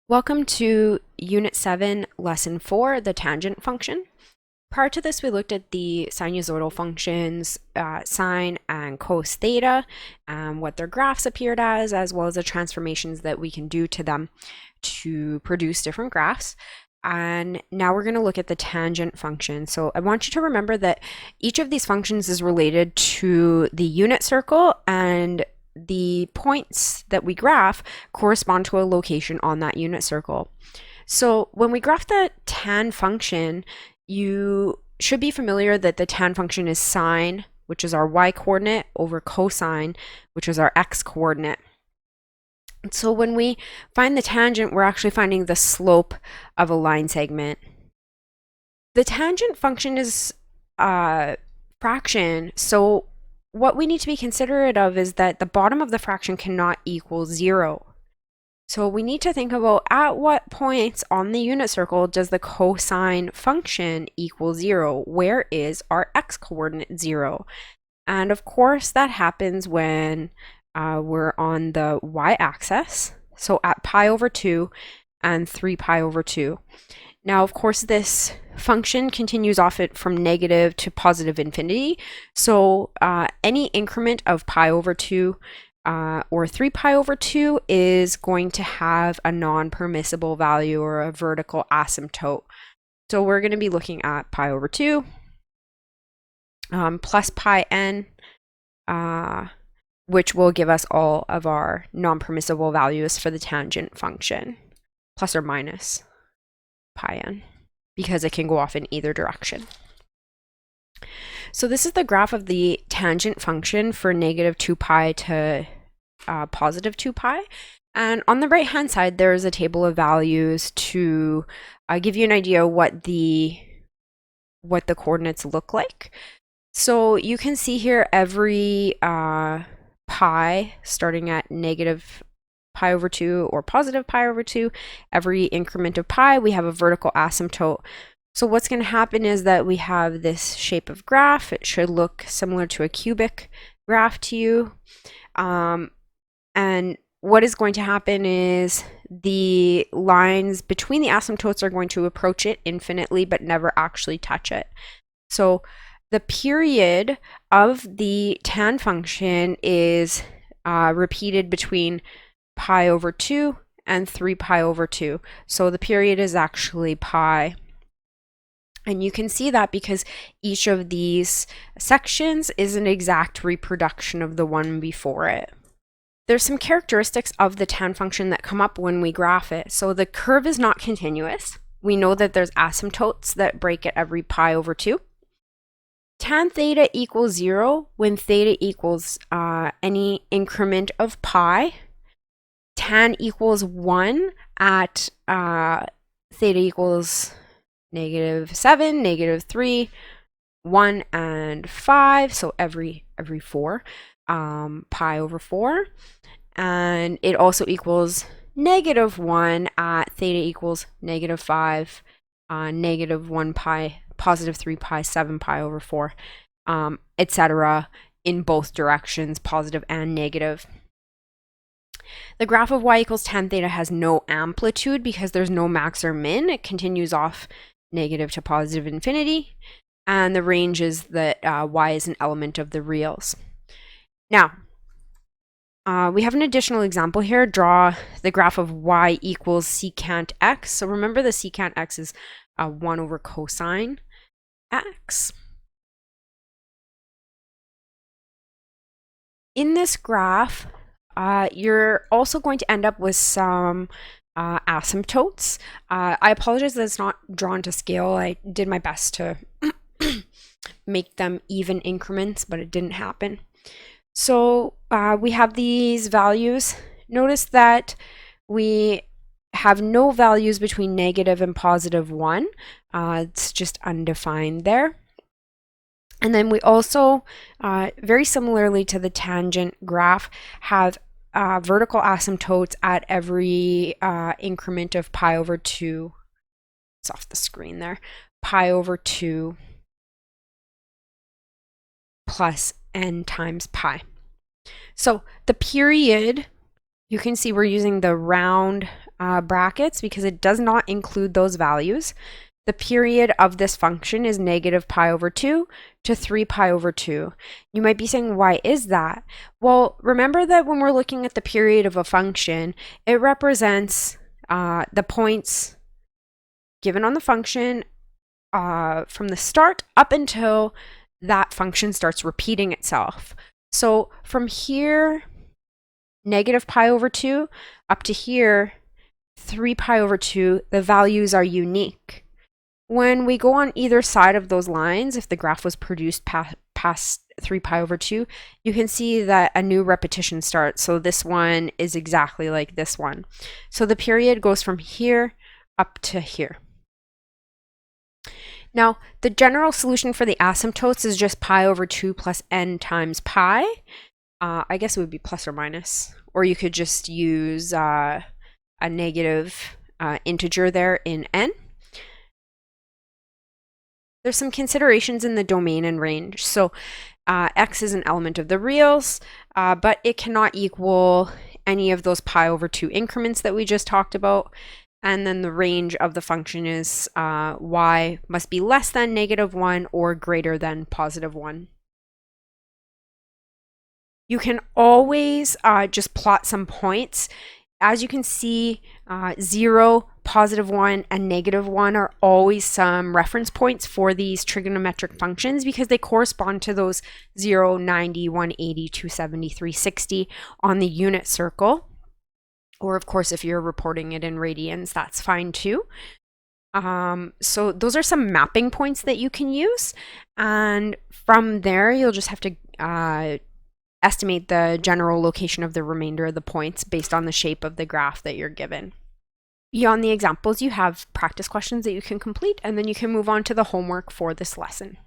Welcome to Unit 7, Lesson 4, the tangent function. Prior to this, we looked at the sinusoidal functions, sine and cos theta, what their graphs appeared as well as the transformations that we can do to them to produce different graphs. And now we're going to look at the tangent function. So I want you to remember that each of these functions is related to the unit circle, and the points that we graph correspond to a location on that unit circle. So when we graph the tan function, you should be familiar that the tan function is sine, which is our y-coordinate, over cosine, which is our x-coordinate. So when we find the tangent, we're actually finding the slope of a line segment. The tangent function is a fraction, so what we need to be considerate of is that the bottom of the fraction cannot equal 0. So we need to think about at what points on the unit circle does the cosine function equal 0? Where is our x-coordinate 0? And of course that happens when we're on the y-axis, so at pi over 2 and 3 pi over 2. Now, of course, this function continues off it from negative to positive infinity. So any increment of pi over 2 or 3 pi over 2 is going to have a non-permissible value or a vertical asymptote. So we're going to be looking at pi over 2 plus pi n, which will give us all of our non-permissible values for the tangent function, plus or minus pi n, because it can go off in either direction. So this is the graph of the tangent function for negative 2 pi to positive 2 pi. And on the right hand side, there is a table of values to give you an idea what the coordinates look like. So you can see here every pi starting at negative pi over 2 or positive pi over 2, every increment of pi, we have a vertical asymptote. So what's going to happen is that we have this shape of graph. It should look similar to a cubic graph to you. And what is going to happen is the lines between the asymptotes are going to approach it infinitely but never actually touch it. So the period of the tan function is repeated between pi over 2 and 3 pi over 2. So the period is actually pi. And you can see that because each of these sections is an exact reproduction of the one before it. There's some characteristics of the tan function that come up when we graph it. So the curve is not continuous. We know that there's asymptotes that break at every pi over 2. Tan theta equals 0 when theta equals any increment of pi. Tan equals 1 at theta equals negative 7, negative 3, 1, and 5. So every 4, pi over 4. And it also equals negative 1 at theta equals negative 5, negative 1 pi, positive 3 pi, 7 pi over 4, etc. in both directions, positive and negative. The graph of y equals tan theta has no amplitude because there's no max or min. It continues off negative to positive infinity, and the range is that y is an element of the reals. Now, we have an additional example here. Draw the graph of y equals secant x. So remember the secant x is 1 over cosine x. In this graph, you're also going to end up with some asymptotes. I apologize that it's not drawn to scale. I did my best to make them even increments, but it didn't happen. So we have these values. Notice that we have no values between negative and positive 1. It's just undefined there. And then we also, very similarly to the tangent graph, have vertical asymptotes at every increment of pi over 2. It's off the screen there. Pi over 2 plus n times pi. So the period, you can see we're using the round brackets because it does not include those values. The period of this function is negative pi over 2 to 3 pi over 2. You might be saying, why is that? Well, remember that when we're looking at the period of a function, it represents the points given on the function from the start up until that function starts repeating itself. So from here, negative pi over 2, up to here, 3 pi over 2, the values are unique. When we go on either side of those lines, if the graph was produced past 3 pi over 2, you can see that a new repetition starts. So this one is exactly like this one. So the period goes from here up to here. Now, the general solution for the asymptotes is just pi over 2 plus n times pi. I guess it would be plus or minus. Or you could just use a negative integer there in n. There's some considerations in the domain and range. So x is an element of the reals, but it cannot equal any of those pi over 2 increments that we just talked about. And then the range of the function is y must be less than -1 or greater than +1. You can always just plot some points. As you can see, 0, +1, and -1 are always some reference points for these trigonometric functions because they correspond to those 0, 90, 180, 270, 360 on the unit circle. Or of course, if you're reporting it in radians, that's fine too. So those are some mapping points that you can use. And from there, you'll just have to estimate the general location of the remainder of the points based on the shape of the graph that you're given. Beyond the examples, you have practice questions that you can complete, and then you can move on to the homework for this lesson.